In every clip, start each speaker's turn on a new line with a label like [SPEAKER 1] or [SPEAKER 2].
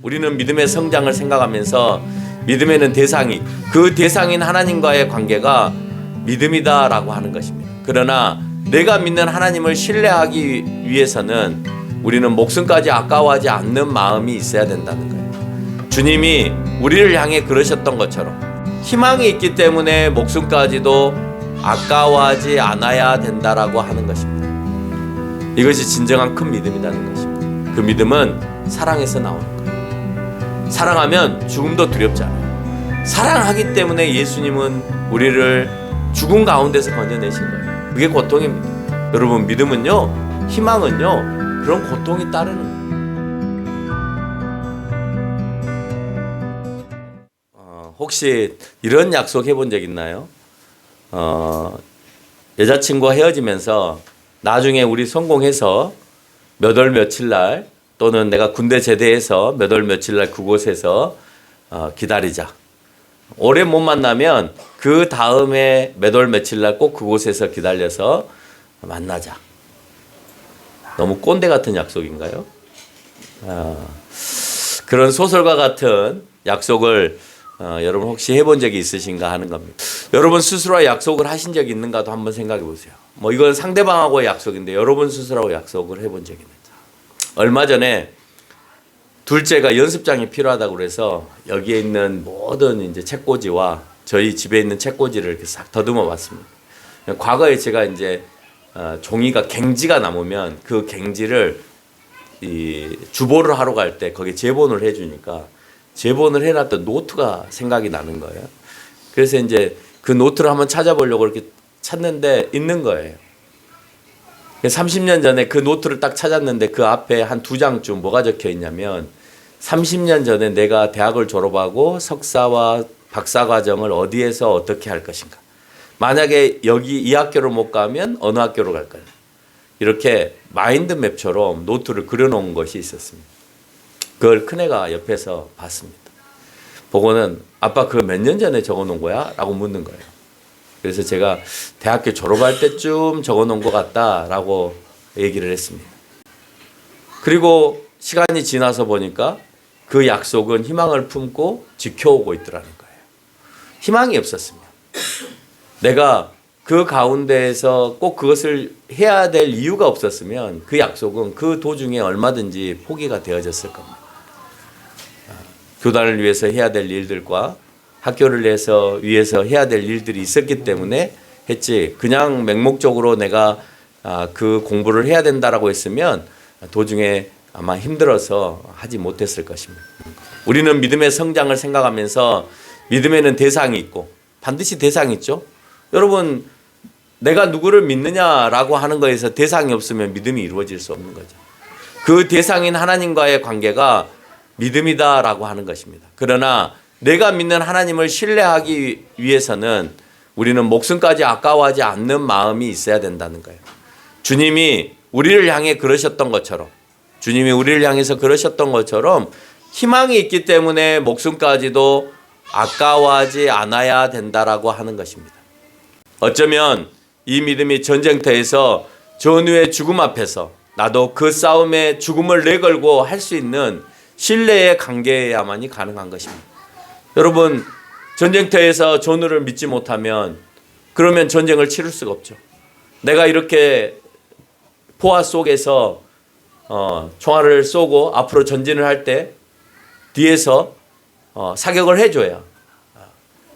[SPEAKER 1] 우리는 믿음의 성장을 생각하면서 믿음에는 대상이, 그 대상인 하나님과의 관계가 믿음이다라고 하는 것입니다. 그러나 내가 믿는 하나님을 신뢰하기 위해서는 우리는 목숨까지 아까워하지 않는 마음이 있어야 된다는 거예요. 주님이 우리를 향해 그러셨던 것처럼 희망이 있기 때문에 목숨까지도 아까워하지 않아야 된다라고 하는 것입니다. 이것이 진정한 큰 믿음이라는 것입니다. 그 믿음은 사랑에서 나오는 거예요. 사랑하면 죽음도 두렵지 않아요. 사랑하기 때문에 예수님은 우리를 죽음 가운데서 건져내신 거예요. 그게 고통입니다. 여러분, 믿음은요, 희망은요, 그런 고통이 따르는 거예요. 혹시 이런 약속 해본 적 있나요? 여자친구와 헤어지면서 나중에 우리 성공해서 몇 월 며칠 날, 또는 내가 군대 제대해서 몇 월 며칠 날 그곳에서 기다리자. 오래 못 만나면 그 다음에 몇 월 며칠 날 꼭 그곳에서 기다려서 만나자. 너무 꼰대 같은 약속인가요? 그런 소설과 같은 약속을 여러분 혹시 해본 적이 있으신가 하는 겁니다. 여러분 스스로 약속을 하신 적이 있는가도 한번 생각해 보세요. 뭐 이건 상대방하고의 약속인데 여러분 스스로 약속을 해본 적이 있는지. 얼마 전에 둘째가 연습장이 필요하다고 그래서 여기에 있는 모든 이제 책꽂이와 저희 집에 있는 책꽂이를 이렇게 싹 더듬어 봤습니다. 과거에 제가 이제 종이가 갱지가 남으면 그 갱지를 이 주보를 하러 갈 때 거기에 제본을 해주니까 제본을 해놨던 노트가 생각이 나는 거예요. 그래서 이제 그 노트를 한번 찾아보려고 이렇게 찾는데 있는 거예요. 30년 전에 그 노트를 딱 찾았는데 그 앞에 한 2장쯤 뭐가 적혀 있냐면 30년 전에 내가 대학을 졸업하고 석사와 박사 과정을 어디에서 어떻게 할 것인가. 만약에 여기 이 학교를 못 가면 어느 학교로 갈 거냐. 이렇게 마인드맵처럼 노트를 그려놓은 것이 있었습니다. 그걸 큰애가 옆에서 봤습니다. 보고는 아빠 그거 몇 년 전에 적어놓은 거야? 라고 묻는 거예요. 그래서 제가 대학교 졸업할 때쯤 적어놓은 것 같다라고 얘기를 했습니다. 그리고 시간이 지나서 보니까 그 약속은 희망을 품고 지켜오고 있더라는 거예요. 희망이 없었으면 내가 그 가운데에서 꼭 그것을 해야 될 이유가 없었으면 그 약속은 그 도중에 얼마든지 포기가 되어졌을 겁니다. 교단을 위해서 해야 될 일들과 학교를 위해서 해야 될 일들이 있었기 때문에 했지, 그냥 맹목적으로 내가 그 공부를 해야 된다라고 했으면 도중에 아마 힘들어서 하지 못했을 것입니다. 우리는 믿음의 성장을 생각하면서 믿음에는 대상이 있고 반드시 대상이 있죠. 여러분, 내가 누구를 믿느냐라고 하는 거에서 대상이 없으면 믿음이 이루어질 수 없는 거죠. 그 대상인 하나님과의 관계가 믿음이다라고 하는 것입니다. 그러나 내가 믿는 하나님을 신뢰하기 위해서는 우리는 목숨까지 아까워하지 않는 마음이 있어야 된다는 거예요. 주님이 우리를 향해 그러셨던 것처럼, 주님이 우리를 향해서 그러셨던 것처럼 희망이 있기 때문에 목숨까지도 아까워하지 않아야 된다라고 하는 것입니다. 어쩌면 이 믿음이 전쟁터에서 전우의 죽음 앞에서 나도 그 싸움에 죽음을 내걸고 할 수 있는 신뢰의 관계여야만이 가능한 것입니다. 여러분, 전쟁터에서 전우를 믿지 못하면 그러면 전쟁을 치를 수가 없죠. 내가 이렇게 포화 속에서 총알을 쏘고 앞으로 전진을 할 때 뒤에서 사격을 해줘야,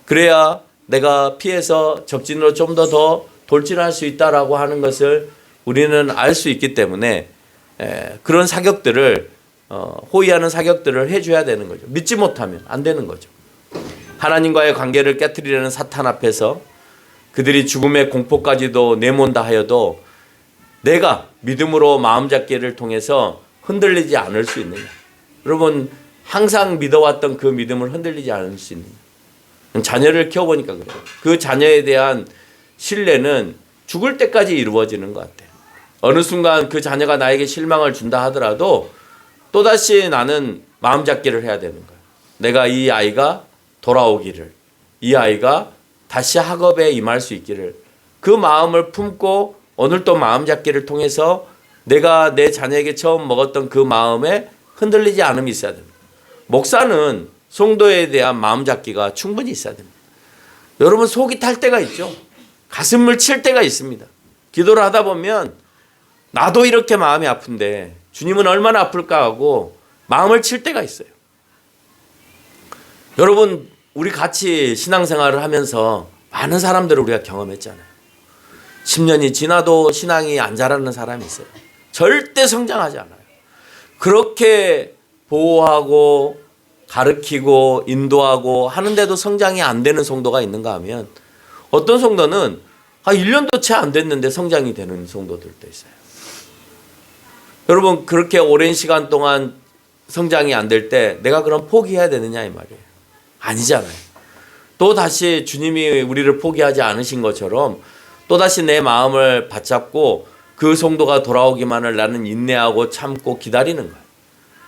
[SPEAKER 1] 그래야 내가 피해서 적진으로 좀 더 돌진할 수 있다라고 하는 것을 우리는 알 수 있기 때문에 그런 사격들을 호위하는 사격들을 해줘야 되는 거죠. 믿지 못하면 안 되는 거죠. 하나님과의 관계를 깨트리려는 사탄 앞에서 그들이 죽음의 공포까지도 내몬다 하여도 내가 믿음으로 마음 잡기를 통해서 흔들리지 않을 수 있느냐. 여러분, 항상 믿어왔던 그 믿음을 흔들리지 않을 수 있느냐. 자녀를 키워보니까 그래요. 그 자녀에 대한 신뢰는 죽을 때까지 이루어지는 것 같아요. 어느 순간 그 자녀가 나에게 실망을 준다 하더라도 또다시 나는 마음 잡기를 해야 되는 거예요. 내가 이 아이가 돌아오기를, 이 아이가 다시 학업에 임할 수 있기를, 그 마음을 품고 오늘 또 마음 잡기를 통해서 내가 내 자녀에게 처음 먹었던 그 마음에 흔들리지 않음이 있어야 됩니다. 목사는 성도에 대한 마음 잡기가 충분히 있어야 됩니다. 여러분 속이 탈 때가 있죠. 가슴을 칠 때가 있습니다. 기도를 하다 보면 나도 이렇게 마음이 아픈데 주님은 얼마나 아플까 하고 마음을 칠 때가 있어요. 여러분 우리 같이 신앙생활을 하면서 많은 사람들을 우리가 경험했잖아요. 10년이 지나도 신앙이 안 자라는 사람이 있어요. 절대 성장하지 않아요. 그렇게 보호하고 가르치고 인도하고 하는데도 성장이 안 되는 성도가 있는가 하면 어떤 성도는 1년도 채 안 됐는데 성장이 되는 성도들도 있어요. 여러분 그렇게 오랜 시간 동안 성장이 안 될 때 내가 그럼 포기해야 되느냐 이 말이에요. 아니잖아요. 또다시 주님이 우리를 포기하지 않으신 것처럼 또다시 내 마음을 받잡고 그 성도가 돌아오기만을 나는 인내하고 참고 기다리는 거예요.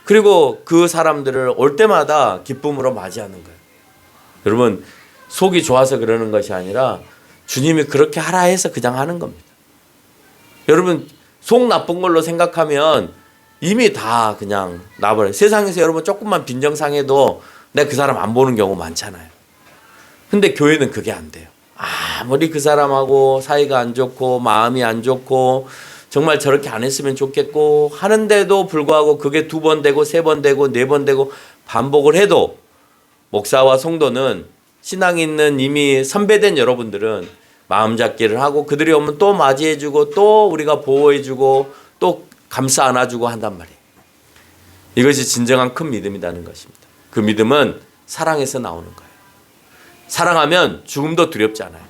[SPEAKER 1] 그리고 그 사람들을 올 때마다 기쁨으로 맞이하는 거예요. 여러분 속이 좋아서 그러는 것이 아니라 주님이 그렇게 하라 해서 그냥 하는 겁니다. 여러분 속 나쁜 걸로 생각하면 이미 다 그냥 나버려요. 세상에서 여러분 조금만 빈정상해도 내가 그 사람 안 보는 경우 많잖아요. 근데 교회는 그게 안 돼요. 아무리 그 사람하고 사이가 안 좋고 마음이 안 좋고 정말 저렇게 안 했으면 좋겠고 하는데도 불구하고 그게 2번 되고 3번 되고 4번 되고 반복을 해도 목사와 성도는 신앙이 있는 이미 선배된 여러분들은 마음 잡기를 하고 그들이 오면 또 맞이해주고 또 우리가 보호해주고 또 감싸 안아주고 한단 말이에요. 이것이 진정한 큰 믿음이라는 것입니다. 그 믿음은 사랑에서 나오는 거예요. 사랑하면 죽음도 두렵지 않아요.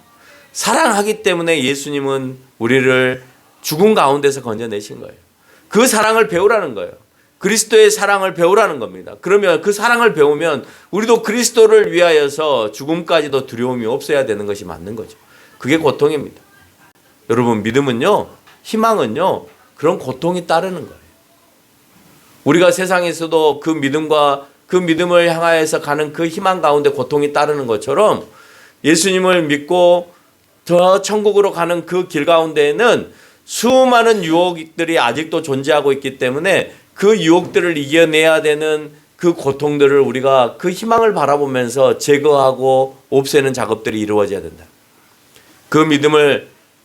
[SPEAKER 1] 사랑하기 때문에 예수님은 우리를 죽음 가운데서 건져내신 거예요. 그 사랑을 배우라는 거예요. 그리스도의 사랑을 배우라는 겁니다. 그러면 그 사랑을 배우면 우리도 그리스도를 위하여서 죽음까지도 두려움이 없어야 되는 것이 맞는 거죠. 그게 고통입니다. 여러분 믿음은요, 희망은요, 그런 고통이 따르는 거예요. 우리가 세상에서도 그 믿음과 그 믿음을 향하여서 가는 그 희망 가운데 고통이 따르는 것처럼 예수님을 믿고 저 천국으로 가는 그 길 가운데에는 수많은 유혹들이 아직도 존재하고 있기 때문에 그 유혹들을 이겨내야 되는 그 고통들을 우리가 그 희망을 바라보면서 제거하고 없애는 작업들이 이루어져야 된다.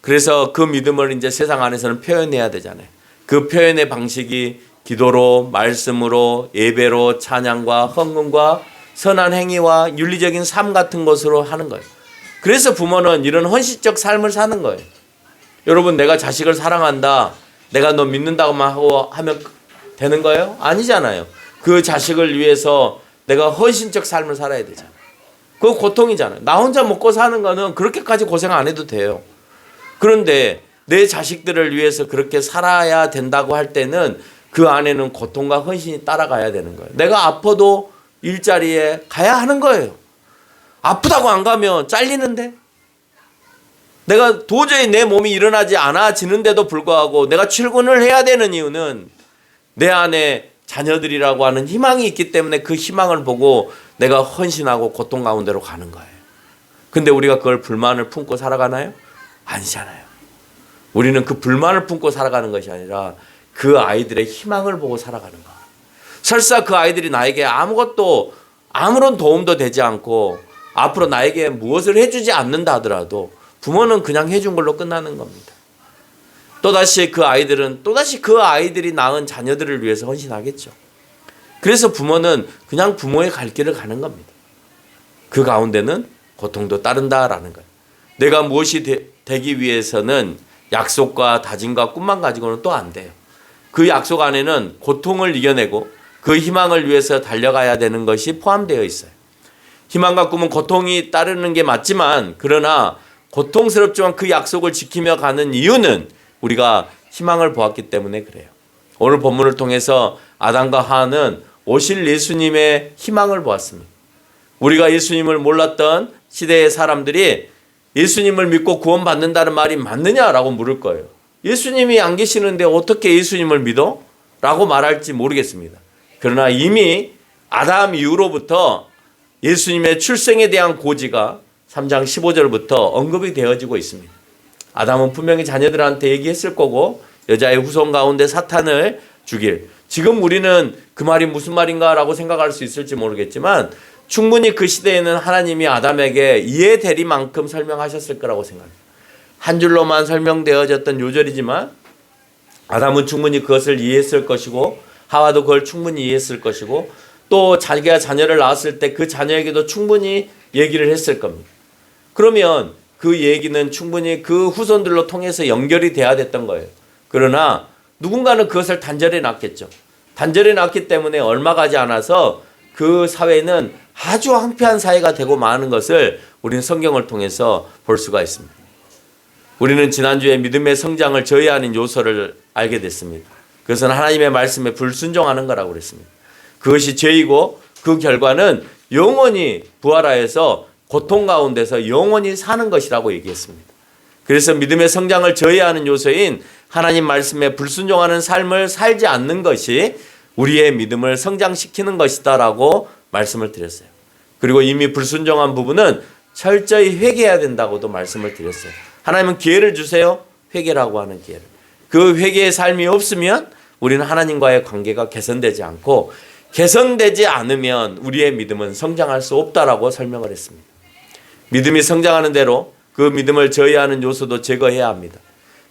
[SPEAKER 1] 그래서 그 믿음을 이제 세상 안에서는 표현해야 되잖아요. 그 표현의 방식이 기도로, 말씀으로, 예배로, 찬양과 헌금과 선한 행위와 윤리적인 삶 같은 것으로 하는 거예요. 그래서 부모는 이런 헌신적 삶을 사는 거예요. 여러분 내가 자식을 사랑한다, 내가 너 믿는다고만 하면 되는 거예요? 아니잖아요. 그 자식을 위해서 내가 헌신적 삶을 살아야 되잖아요. 그거 고통이잖아요. 나 혼자 먹고 사는 거는 그렇게까지 고생 안 해도 돼요. 그런데 내 자식들을 위해서 그렇게 살아야 된다고 할 때는 그 안에는 고통과 헌신이 따라가야 되는 거예요. 내가 아파도 일자리에 가야 하는 거예요. 아프다고 안 가면 잘리는데? 내가 도저히 내 몸이 일어나지 않아지는데도 불구하고 내가 출근을 해야 되는 이유는 내 안에 자녀들이라고 하는 희망이 있기 때문에 그 희망을 보고 내가 헌신하고 고통 가운데로 가는 거예요. 근데 우리가 그걸 불만을 품고 살아가나요? 아니잖아요. 우리는 그 불만을 품고 살아가는 것이 아니라 그 아이들의 희망을 보고 살아가는 거예요. 설사 그 아이들이 나에게 아무런 도움도 되지 않고 앞으로 나에게 무엇을 해주지 않는다 하더라도 부모는 그냥 해준 걸로 끝나는 겁니다. 또다시 그 아이들이 낳은 자녀들을 위해서 헌신하겠죠. 그래서 부모는 그냥 부모의 갈 길을 가는 겁니다. 그 가운데는 고통도 따른다라는 거예요. 내가 무엇이 되기 위해서는 약속과 다짐과 꿈만 가지고는 또 안 돼요. 그 약속 안에는 고통을 이겨내고 그 희망을 위해서 달려가야 되는 것이 포함되어 있어요. 희망과 꿈은 고통이 따르는 게 맞지만 그러나 고통스럽지만 그 약속을 지키며 가는 이유는 우리가 희망을 보았기 때문에 그래요. 오늘 본문을 통해서 아담과 하와는 오실 예수님의 희망을 보았습니다. 우리가 예수님을 몰랐던 시대의 사람들이 예수님을 믿고 구원받는다는 말이 맞느냐라고 물을 거예요. 예수님이 안 계시는데 어떻게 예수님을 믿어? 라고 말할지 모르겠습니다. 그러나 이미 아담 이후로부터 예수님의 출생에 대한 고지가 3장 15절부터 언급이 되어지고 있습니다. 아담은 분명히 자녀들한테 얘기했을 거고 여자의 후손 가운데 사탄을 죽일 지금 우리는 그 말이 무슨 말인가라고 생각할 수 있을지 모르겠지만 충분히 그 시대에는 하나님이 아담에게 이해되리만큼 설명하셨을 거라고 생각합니다. 한 줄로만 설명되어졌던 요절이지만 아담은 충분히 그것을 이해했을 것이고 하와도 그걸 충분히 이해했을 것이고 또 자기가 자녀를 낳았을 때 그 자녀에게도 충분히 얘기를 했을 겁니다. 그러면 그 얘기는 충분히 그 후손들로 통해서 연결이 돼야 됐던 거예요. 그러나 누군가는 그것을 단절해 놨겠죠. 단절해 놨기 때문에 얼마 가지 않아서 그 사회는 아주 황폐한 사회가 되고 마는 것을 우리는 성경을 통해서 볼 수가 있습니다. 우리는 지난주에 믿음의 성장을 저해하는 요소를 알게 됐습니다. 그것은 하나님의 말씀에 불순종하는 거라고 그랬습니다. 그것이 죄이고 그 결과는 영원히 부활하여서 고통 가운데서 영원히 사는 것이라고 얘기했습니다. 그래서 믿음의 성장을 저해하는 요소인 하나님 말씀에 불순종하는 삶을 살지 않는 것이 우리의 믿음을 성장시키는 것이다라고 말씀을 드렸어요. 그리고 이미 불순종한 부분은 철저히 회개해야 된다고도 말씀을 드렸어요. 하나님은 기회를 주세요. 회개라고 하는 기회를. 그 회개의 삶이 없으면 우리는 하나님과의 관계가 개선되지 않고 개선되지 않으면 우리의 믿음은 성장할 수 없다라고 설명을 했습니다. 믿음이 성장하는 대로 그 믿음을 저해하는 요소도 제거해야 합니다.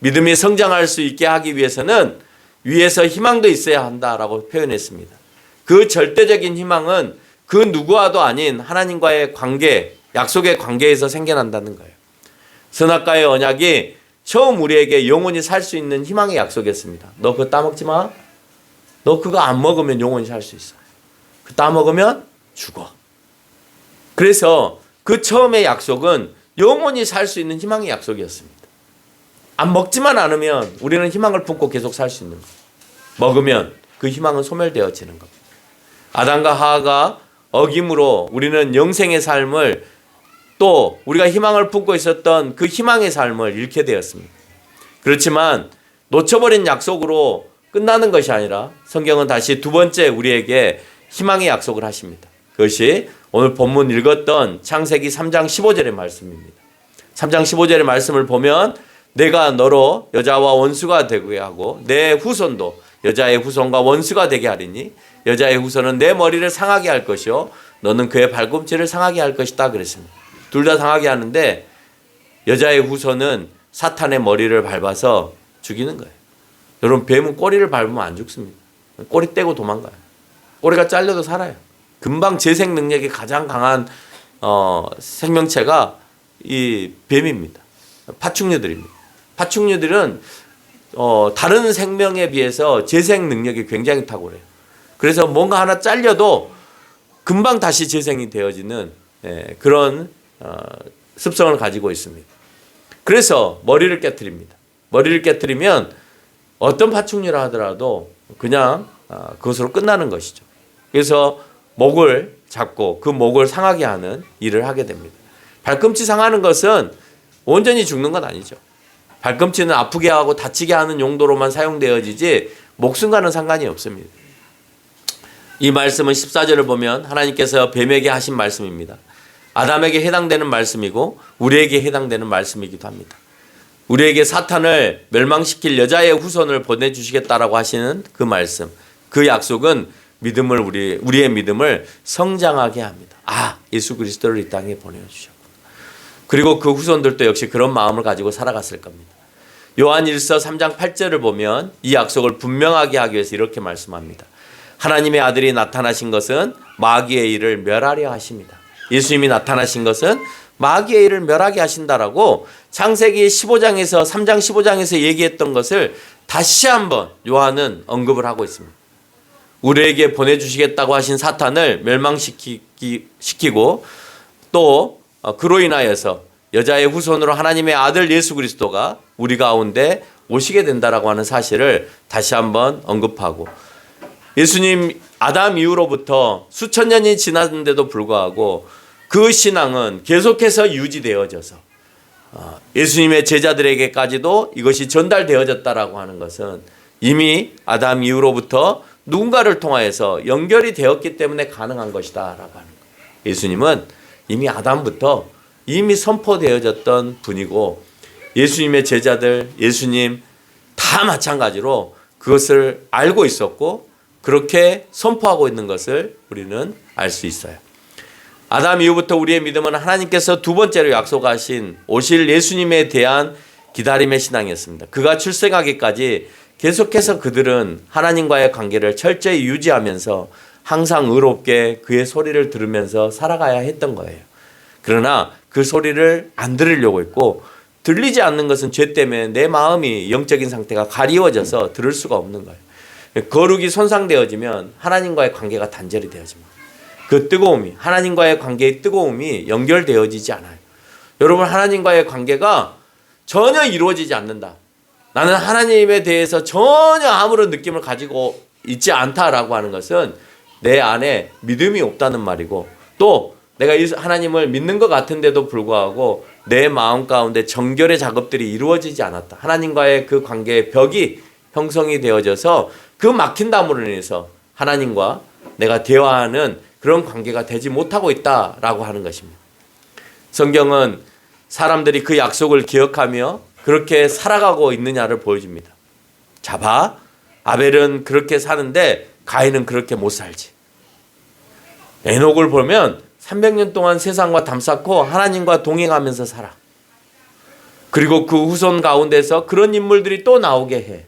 [SPEAKER 1] 믿음이 성장할 수 있게 하기 위해서는 위에서 희망도 있어야 한다라고 표현했습니다. 그 절대적인 희망은 그 누구와도 아닌 하나님과의 관계, 약속의 관계에서 생겨난다는 거예요. 선악과의 언약이 처음 우리에게 영원히 살 수 있는 희망의 약속이었습니다. 너 그거 따먹지 마. 너 그거 안 먹으면 영원히 살 수 있어. 그 따먹으면 죽어. 그래서 그 처음의 약속은 영원히 살 수 있는 희망의 약속이었습니다. 안 먹지만 않으면 우리는 희망을 품고 계속 살 수 있는 거예요. 먹으면 그 희망은 소멸되어지는 겁니다. 아담과 하와가 어김으로 우리는 영생의 삶을 또 우리가 희망을 품고 있었던 그 희망의 삶을 잃게 되었습니다. 그렇지만 놓쳐버린 약속으로 끝나는 것이 아니라 성경은 다시 두 번째 우리에게 희망의 약속을 하십니다. 그것이 오늘 본문 읽었던 창세기 3장 15절의 말씀입니다. 3장 15절의 말씀을 보면 내가 너로 여자와 원수가 되게 하고 내 후손도 여자의 후손과 원수가 되게 하리니 여자의 후손은 내 머리를 상하게 할 것이요 너는 그의 발꿈치를 상하게 할 것이다 그랬습니다. 둘 다 상하게 하는데 여자의 후손은 사탄의 머리를 밟아서 죽이는 거예요. 여러분 뱀은 꼬리를 밟으면 안 죽습니다. 꼬리 떼고 도망가요. 꼬리가 잘려도 살아요. 금방 재생 능력이 가장 강한 생명체가 이 뱀입니다. 파충류들입니다. 파충류들은 다른 생명에 비해서 재생 능력이 굉장히 탁월해요. 그래서 뭔가 하나 잘려도 금방 다시 재생이 되어지는 그런 습성을 가지고 있습니다. 그래서 머리를 깨트립니다. 머리를 깨트리면 어떤 파충류라 하더라도 그냥 그것으로 끝나는 것이죠. 그래서 목을 잡고 그 목을 상하게 하는 일을 하게 됩니다. 발꿈치 상하는 것은 온전히 죽는 건 아니죠. 발꿈치는 아프게 하고 다치게 하는 용도로만 사용되어지지 목숨과는 상관이 없습니다. 이 말씀은 14절을 보면 하나님께서 뱀에게 하신 말씀입니다. 아담에게 해당되는 말씀이고 우리에게 해당되는 말씀이기도 합니다. 우리에게 사탄을 멸망시킬 여자의 후손을 보내주시겠다라고 하시는 그 말씀, 그 약속은 우리의 믿음을 성장하게 합니다. 예수 그리스도를 이 땅에 보내주셨구나. 그리고 그 후손들도 역시 그런 마음을 가지고 살아갔을 겁니다. 요한일서 3장 8절을 보면 이 약속을 분명하게 하기 위해서 이렇게 말씀합니다. 하나님의 아들이 나타나신 것은 마귀의 일을 멸하려 하십니다. 예수님이 나타나신 것은 마귀의 일을 멸하게 하신다라고 창세기 15장에서 3장 15장에서 얘기했던 것을 다시 한번 요한은 언급을 하고 있습니다. 우리에게 보내주시겠다고 하신 사탄을 멸망시키고 또 그로 인하여서 여자의 후손으로 하나님의 아들 예수 그리스도가 우리 가운데 오시게 된다라고 하는 사실을 다시 한번 언급하고 예수님 아담 이후로부터 수천 년이 지났는데도 불구하고 그 신앙은 계속해서 유지되어져서 예수님의 제자들에게까지도 이것이 전달되어졌다라고 하는 것은 이미 아담 이후로부터 누군가를 통하여서 연결이 되었기 때문에 가능한 것이다라고 하는 거예요. 예수님은 이미 아담부터 이미 선포되어졌던 분이고 예수님의 제자들, 예수님 다 마찬가지로 그것을 알고 있었고 그렇게 선포하고 있는 것을 우리는 알 수 있어요. 아담 이후부터 우리의 믿음은 하나님께서 두 번째로 약속하신 오실 예수님에 대한 기다림의 신앙이었습니다. 그가 출생하기까지 계속해서 그들은 하나님과의 관계를 철저히 유지하면서 항상 의롭게 그의 소리를 들으면서 살아가야 했던 거예요. 그러나 그 소리를 안 들으려고 했고, 들리지 않는 것은 죄 때문에 내 마음이 영적인 상태가 가리워져서 들을 수가 없는 거예요. 거룩이 손상되어지면 하나님과의 관계가 단절이 되어집니다. 그 뜨거움이, 하나님과의 관계의 뜨거움이 연결되어지지 않아요. 여러분, 하나님과의 관계가 전혀 이루어지지 않는다. 나는 하나님에 대해서 전혀 아무런 느낌을 가지고 있지 않다라고 하는 것은 내 안에 믿음이 없다는 말이고, 또 내가 하나님을 믿는 것 같은데도 불구하고 내 마음 가운데 정결의 작업들이 이루어지지 않았다. 하나님과의 그 관계의 벽이 형성이 되어져서 그 막힌담으로 인해서 하나님과 내가 대화하는 그런 관계가 되지 못하고 있다라고 하는 것입니다. 성경은 사람들이 그 약속을 기억하며 그렇게 살아가고 있느냐를 보여줍니다. 자, 봐. 아벨은 그렇게 사는데 가인은 그렇게 못 살지. 에녹을 보면 300년 동안 세상과 담쌓고 하나님과 동행하면서 살아. 그리고 그 후손 가운데서 그런 인물들이 또 나오게 해.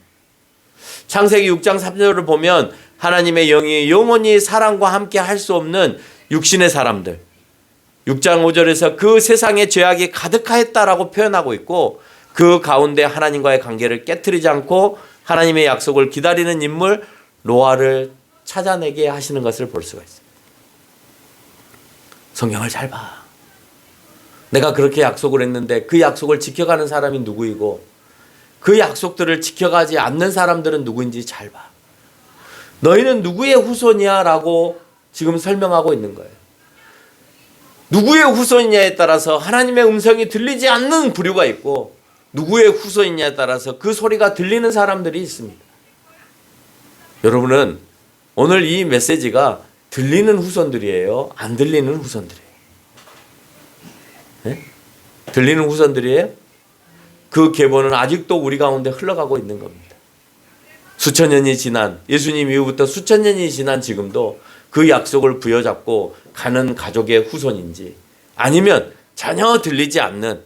[SPEAKER 1] 창세기 6장 3절을 보면 하나님의 영이 영원히 사람과 함께 할 수 없는 육신의 사람들, 6장 5절에서 그 세상에 죄악이 가득하였다라고 표현하고 있고, 그 가운데 하나님과의 관계를 깨트리지 않고 하나님의 약속을 기다리는 인물 노아를 찾아내게 하시는 것을 볼 수가 있어요. 성경을 잘 봐. 내가 그렇게 약속을 했는데 그 약속을 지켜가는 사람이 누구이고 그 약속들을 지켜가지 않는 사람들은 누구인지 잘 봐. 너희는 누구의 후손이야? 라고 지금 설명하고 있는 거예요. 누구의 후손이냐에 따라서 하나님의 음성이 들리지 않는 부류가 있고, 누구의 후손이냐에 따라서 그 소리가 들리는 사람들이 있습니다. 여러분은 오늘 이 메시지가 들리는 후손들이에요? 안 들리는 후손들이에요? 네? 들리는 후손들이에요? 그 계보는 아직도 우리 가운데 흘러가고 있는 겁니다. 수천 년이 지난, 예수님 이후부터 수천 년이 지난 지금도 그 약속을 부여잡고 가는 가족의 후손인지, 아니면 전혀 들리지 않는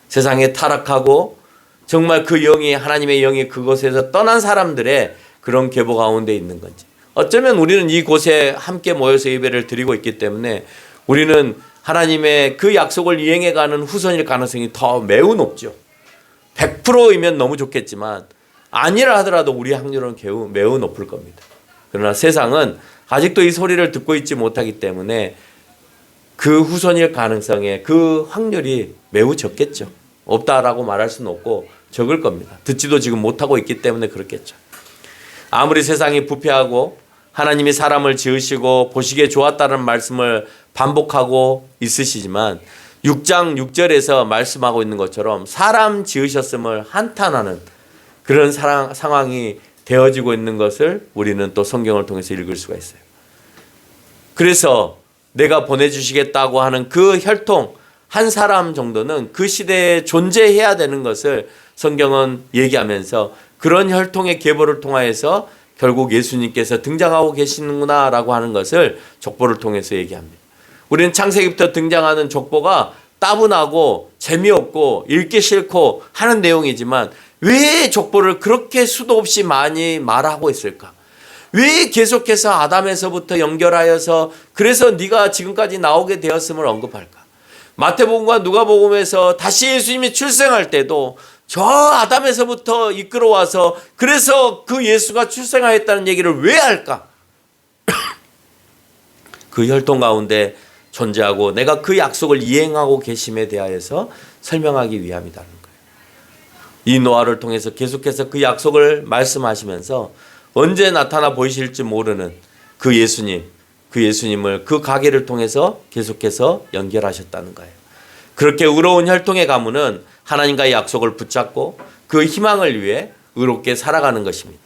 [SPEAKER 1] 세상에 타락하고 정말 그 영이, 하나님의 영이 그곳에서 떠난 사람들의 그런 계보 가운데 있는 건지. 어쩌면 우리는 이곳에 함께 모여서 예배를 드리고 있기 때문에 우리는 하나님의 그 약속을 이행해가는 후손일 가능성이 더 매우 높죠. 100%이면 너무 좋겠지만 아니라 하더라도 우리 확률은 매우 높을 겁니다. 그러나 세상은 아직도 이 소리를 듣고 있지 못하기 때문에 그 후손일 가능성의 그 확률이 매우 적겠죠. 없다라고 말할 수는 없고 적을 겁니다. 듣지도 지금 못하고 있기 때문에 그렇겠죠. 아무리 세상이 부패하고 하나님이 사람을 지으시고 보시기에 좋았다는 말씀을 반복하고 있으시지만 6장 6절에서 말씀하고 있는 것처럼 사람 지으셨음을 한탄하는 그런 상황이 되어지고 있는 것을 우리는 또 성경을 통해서 읽을 수가 있어요. 그래서 내가 보내주시겠다고 하는 그 혈통 한 사람 정도는 그 시대에 존재해야 되는 것을 성경은 얘기하면서 그런 혈통의 계보를 통하여서 결국 예수님께서 등장하고 계시는구나 라고 하는 것을 족보를 통해서 얘기합니다. 우리는 창세기부터 등장하는 족보가 따분하고 재미없고 읽기 싫고 하는 내용이지만 왜 족보를 그렇게 수도 없이 많이 말하고 있을까? 왜 계속해서 아담에서부터 연결하여서 그래서 네가 지금까지 나오게 되었음을 언급할까? 마태복음과 누가복음에서 다시 예수님이 출생할 때도 저 아담에서부터 이끌어와서 그래서 그 예수가 출생하였다는 얘기를 왜 할까? 그 혈통 가운데 존재하고 내가 그 약속을 이행하고 계심에 대하여서 설명하기 위함이라는 거예요. 이 노아를 통해서 계속해서 그 약속을 말씀하시면서 언제 나타나 보이실지 모르는 그 예수님, 그 예수님을 그 가계를 통해서 계속해서 연결하셨다는 거예요. 그렇게 의로운 혈통의 가문은 하나님과의 약속을 붙잡고 그 희망을 위해 의롭게 살아가는 것입니다.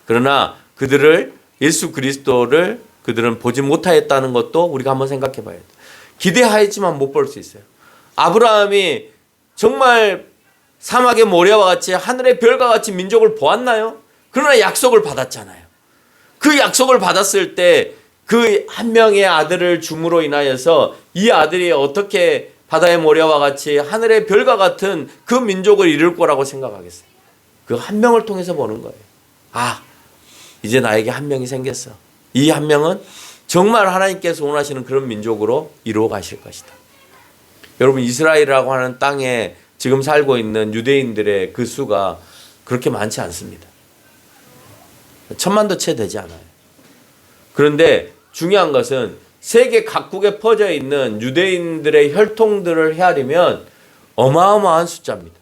[SPEAKER 1] 그러나 그들을 예수 그리스도를 그들은 보지 못하였다는 것도 우리가 한번 생각해 봐야 돼요. 기대하였지만 못 볼 수 있어요. 아브라함이 정말 사막의 모래와 같이 하늘의 별과 같이 민족을 보았나요? 그러나 약속을 받았잖아요. 그 약속을 받았을 때 그 한 명의 아들을 줌으로 인하여서 이 아들이 어떻게 바다의 모래와 같이 하늘의 별과 같은 그 민족을 이룰 거라고 생각하겠어요. 그 한 명을 통해서 보는 거예요. 아, 이제 나에게 한 명이 생겼어. 이 한 명은 정말 하나님께서 원하시는 그런 민족으로 이루어 가실 것이다. 여러분, 이스라엘이라고 하는 땅에 지금 살고 있는 유대인들의 그 수가 그렇게 많지 않습니다. 1000만도 채 되지 않아요. 그런데 중요한 것은 세계 각국에 퍼져 있는 유대인들의 혈통들을 헤아리면 어마어마한 숫자입니다.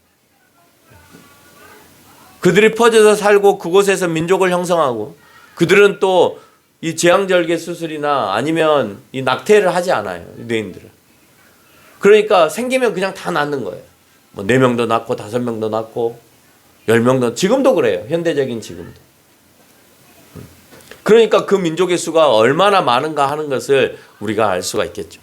[SPEAKER 1] 그들이 퍼져서 살고 그곳에서 민족을 형성하고, 그들은 또 이 제왕절개 수술이나 아니면 이 낙태를 하지 않아요, 유대인들은. 그러니까 생기면 그냥 다 낳는 거예요. 뭐 4명도 낳고 5명도 낳고 10명도, 지금도 그래요. 현대적인 지금도. 그러니까 그 민족의 수가 얼마나 많은가 하는 것을 우리가 알 수가 있겠죠.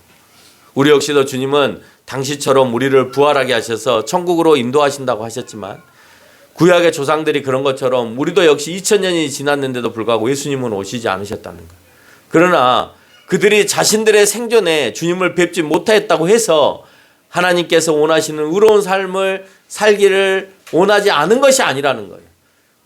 [SPEAKER 1] 우리 역시도 주님은 당시처럼 우리를 부활하게 하셔서 천국으로 인도하신다고 하셨지만, 구약의 조상들이 그런 것처럼 우리도 역시 2000년이 지났는데도 불구하고 예수님은 오시지 않으셨다는 거예요. 그러나 그들이 자신들의 생존에 주님을 뵙지 못했다고 해서 하나님께서 원하시는 의로운 삶을 살기를 원하지 않은 것이 아니라는 거예요.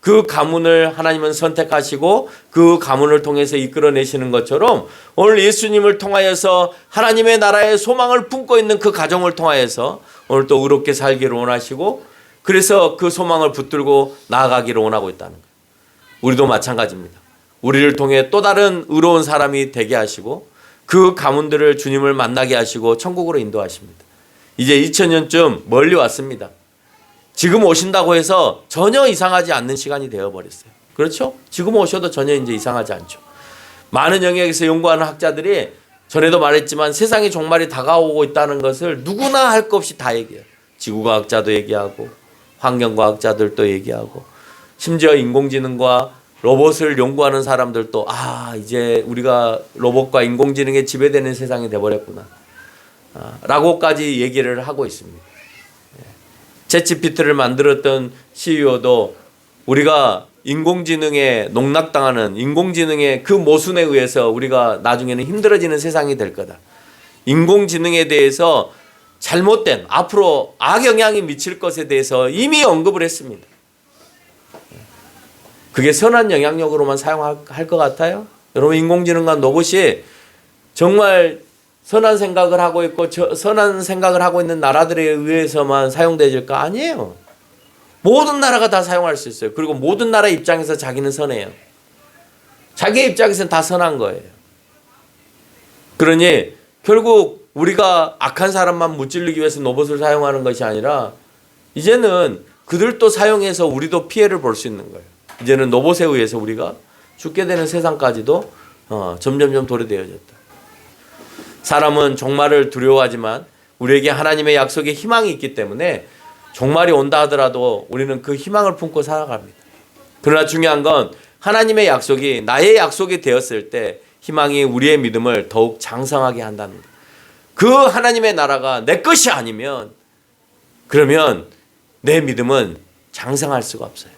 [SPEAKER 1] 그 가문을 하나님은 선택하시고 그 가문을 통해서 이끌어내시는 것처럼 오늘 예수님을 통하여서 하나님의 나라의 소망을 품고 있는 그 가정을 통하여서 오늘 또 의롭게 살기를 원하시고, 그래서 그 소망을 붙들고 나아가기를 원하고 있다는 거예요. 우리도 마찬가지입니다. 우리를 통해 또 다른 의로운 사람이 되게 하시고 그 가문들을 주님을 만나게 하시고 천국으로 인도하십니다. 이제 2000년쯤 멀리 왔습니다. 지금 오신다고 해서 전혀 이상하지 않는 시간이 되어버렸어요. 그렇죠? 지금 오셔도 전혀 이제 이상하지 않죠. 많은 영역에서 연구하는 학자들이 전에도 말했지만 세상의 종말이 다가오고 있다는 것을 누구나 할 것 없이 다 얘기해요. 지구과학자도 얘기하고 환경과학자들도 얘기하고, 심지어 인공지능과 로봇을 연구하는 사람들도 이제 우리가 로봇과 인공지능에 지배되는 세상이 돼버렸구나 라고까지 얘기를 하고 있습니다. 챗GPT를 만들었던 CEO도 우리가 인공지능에 농락당하는, 인공지능의 그 모순에 의해서 우리가 나중에는 힘들어지는 세상이 될 거다. 인공지능에 대해서 잘못된, 앞으로 악영향이 미칠 것에 대해서 이미 언급을 했습니다. 그게 선한 영향력으로만 사용할 것 같아요? 여러분, 인공지능과 로봇이 정말 선한 생각을 하고 있고 선한 생각을 하고 있는 나라들에 의해서만 사용되질까? 아니에요. 모든 나라가 다 사용할 수 있어요. 그리고 모든 나라 입장에서 자기는 선해요. 자기 입장에서는 다 선한 거예요. 그러니 결국 우리가 악한 사람만 무찔르기 위해서 로봇을 사용하는 것이 아니라 이제는 그들도 사용해서 우리도 피해를 볼 수 있는 거예요. 이제는 로봇에 의해서 우리가 죽게 되는 세상까지도 점점점 도래되어졌다. 사람은 종말을 두려워하지만 우리에게 하나님의 약속에 희망이 있기 때문에 종말이 온다 하더라도 우리는 그 희망을 품고 살아갑니다. 그러나 중요한 건 하나님의 약속이 나의 약속이 되었을 때 희망이 우리의 믿음을 더욱 장성하게 한다는 거예요. 그 하나님의 나라가 내 것이 아니면 그러면 내 믿음은 장성할 수가 없어요.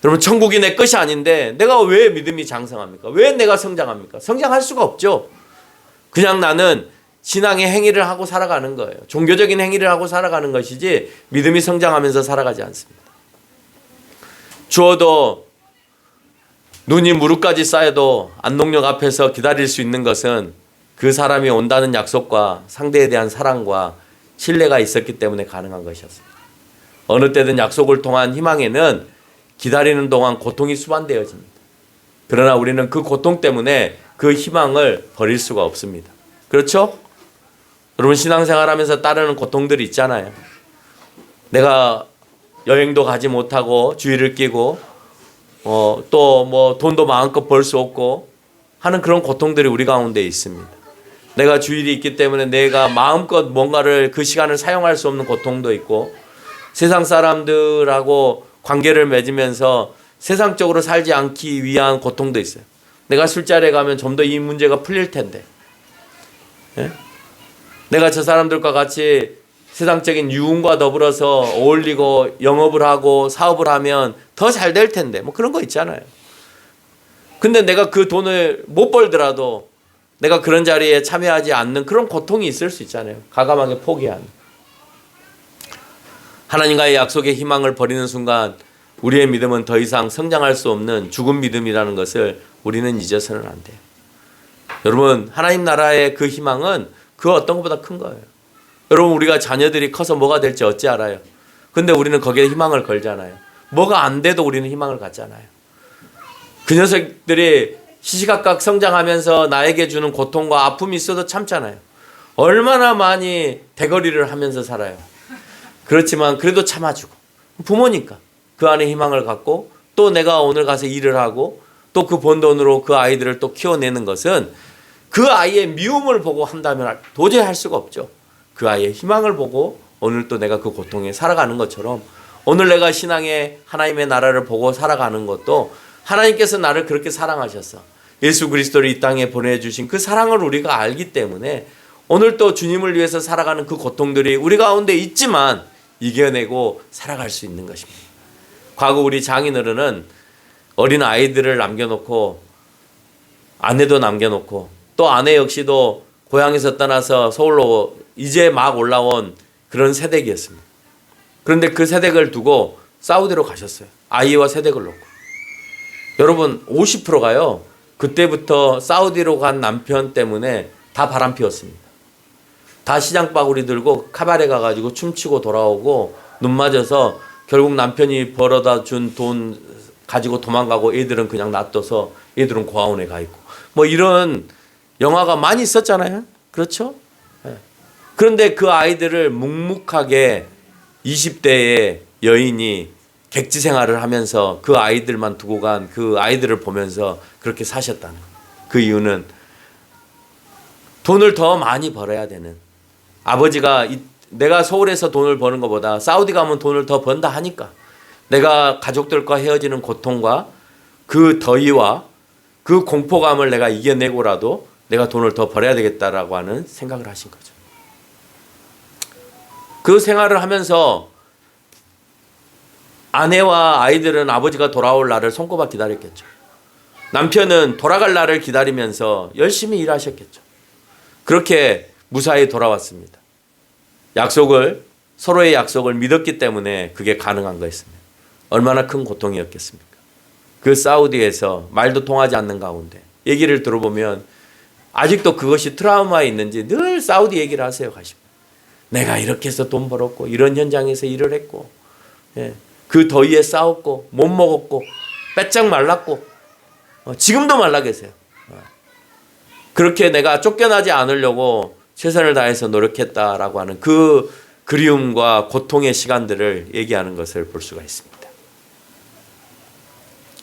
[SPEAKER 1] 여러분, 천국이 내 것이 아닌데 내가 왜 믿음이 장성합니까? 왜 내가 성장합니까? 성장할 수가 없죠. 그냥 나는 신앙의 행위를 하고 살아가는 거예요. 종교적인 행위를 하고 살아가는 것이지 믿음이 성장하면서 살아가지 않습니다. 추워도 눈이 무릎까지 쌓여도 안동역 앞에서 기다릴 수 있는 것은 그 사람이 온다는 약속과 상대에 대한 사랑과 신뢰가 있었기 때문에 가능한 것이었습니다. 어느 때든 약속을 통한 희망에는 기다리는 동안 고통이 수반되어집니다. 그러나 우리는 그 고통 때문에 그 희망을 버릴 수가 없습니다. 그렇죠? 여러분, 신앙생활하면서 따르는 고통들이 있잖아요. 내가 여행도 가지 못하고 주의를 끼고 또 뭐 돈도 마음껏 벌 수 없고 하는 그런 고통들이 우리 가운데 있습니다. 내가 주일이 있기 때문에 내가 마음껏 뭔가를 그 시간을 사용할 수 없는 고통도 있고, 세상 사람들하고 관계를 맺으면서 세상적으로 살지 않기 위한 고통도 있어요. 내가 술자리에 가면 좀 더 이 문제가 풀릴 텐데, 예? 내가 저 사람들과 같이 세상적인 유흥과 더불어서 어울리고 영업을 하고 사업을 하면 더 잘 될 텐데, 뭐 그런 거 있잖아요. 근데 내가 그 돈을 못 벌더라도 내가 그런 자리에 참여하지 않는 그런 고통이 있을 수 있잖아요. 과감하게 포기하는. 하나님과의 약속의 희망을 버리는 순간 우리의 믿음은 더 이상 성장할 수 없는 죽은 믿음이라는 것을 우리는 잊어서는 안 돼요. 여러분, 하나님 나라의 그 희망은 그 어떤 것보다 큰 거예요. 여러분, 우리가 자녀들이 커서 뭐가 될지 어찌 알아요? 근데 우리는 거기에 희망을 걸잖아요. 뭐가 안 돼도 우리는 희망을 갖잖아요. 그 녀석들이 시시각각 성장하면서 나에게 주는 고통과 아픔이 있어도 참잖아요. 얼마나 많이 대거리를 하면서 살아요. 그렇지만 그래도 참아주고, 부모니까 그 안에 희망을 갖고, 또 내가 오늘 가서 일을 하고 또 그 번 돈으로 그 아이들을 또 키워내는 것은 그 아이의 미움을 보고 한다면 도저히 할 수가 없죠. 그 아이의 희망을 보고 오늘 또 내가 그 고통에 살아가는 것처럼, 오늘 내가 신앙의 하나님의 나라를 보고 살아가는 것도 하나님께서 나를 그렇게 사랑하셔서 예수 그리스도를 이 땅에 보내주신 그 사랑을 우리가 알기 때문에 오늘 또 주님을 위해서 살아가는 그 고통들이 우리 가운데 있지만 이겨내고 살아갈 수 있는 것입니다. 과거 우리 장인어른은 어린 아이들을 남겨놓고, 아내도 남겨놓고, 또 아내 역시도 고향에서 떠나서 서울로 이제 막 올라온 그런 세댁이었습니다. 그런데 그 세댁을 두고 사우디로 가셨어요. 아이와 세댁을 놓고. 여러분, 50%가요 그때부터 사우디로 간 남편 때문에 다 바람 피웠습니다. 다 시장바구리 들고 카바레 가가지고 춤추고 돌아오고, 눈 맞아서 결국 남편이 벌어다 준 돈 가지고 도망가고 애들은 그냥 놔둬서 애들은 고아원에 가 있고, 뭐 이런 영화가 많이 있었잖아요. 그렇죠? 네. 그런데 그 아이들을 묵묵하게 20대의 여인이 객지 생활을 하면서 그 아이들만 두고 간 그 아이들을 보면서 그렇게 사셨다는 거예요. 그 이유는 돈을 더 많이 벌어야 되는, 아버지가 내가 서울에서 돈을 버는 것보다 사우디 가면 돈을 더 번다 하니까 내가 가족들과 헤어지는 고통과 그 더위와 그 공포감을 내가 이겨내고라도 내가 돈을 더 벌어야 되겠다라고 하는 생각을 하신 거죠. 그 생활을 하면서 아내와 아이들은 아버지가 돌아올 날을 손꼽아 기다렸겠죠. 남편은 돌아갈 날을 기다리면서 열심히 일하셨겠죠. 그렇게 무사히 돌아왔습니다. 서로의 약속을 믿었기 때문에 그게 가능한 거였습니다. 얼마나 큰 고통이었겠습니까? 그 사우디에서 말도 통하지 않는 가운데 얘기를 들어보면 아직도 그것이 트라우마에 있는지 늘 사우디 얘기를 하세요. 가시면 내가 이렇게 해서 돈 벌었고 이런 현장에서 일을 했고, 그 더위에 싸웠고 못 먹었고 빼짝 말랐고, 지금도 말라 계세요. 그렇게 내가 쫓겨나지 않으려고 최선을 다해서 노력했다라고 하는 그 그리움과 고통의 시간들을 얘기하는 것을 볼 수가 있습니다.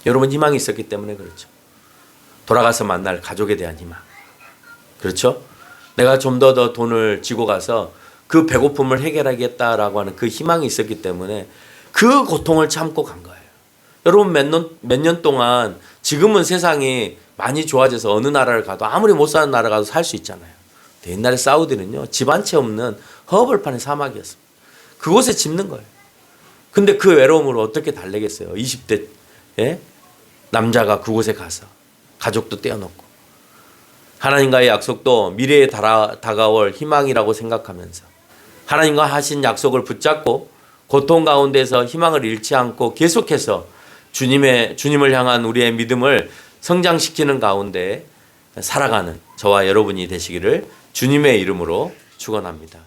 [SPEAKER 1] 여러분, 희망이 있었기 때문에 그렇죠. 돌아가서 만날 가족에 대한 희망. 그렇죠? 내가 좀 더 돈을 쥐고 가서 그 배고픔을 해결하겠다라고 하는 그 희망이 있었기 때문에 그 고통을 참고 간 거예요. 여러분, 몇 년 동안, 지금은 세상이 많이 좋아져서 어느 나라를 가도 아무리 못 사는 나라 가도 살 수 있잖아요. 옛날에 사우디는요, 집 한 채 없는 허벌판의 사막이었습니다. 그곳에 짚는 거예요. 근데 그 외로움을 어떻게 달래겠어요? 20대 남자가 그곳에 가서 가족도 떼어놓고, 하나님과의 약속도 미래에 다가올 희망이라고 생각하면서 하나님과 하신 약속을 붙잡고 고통 가운데서 희망을 잃지 않고 계속해서 주님을 향한 우리의 믿음을 성장시키는 가운데 살아가는 저와 여러분이 되시기를 주님의 이름으로 축원합니다.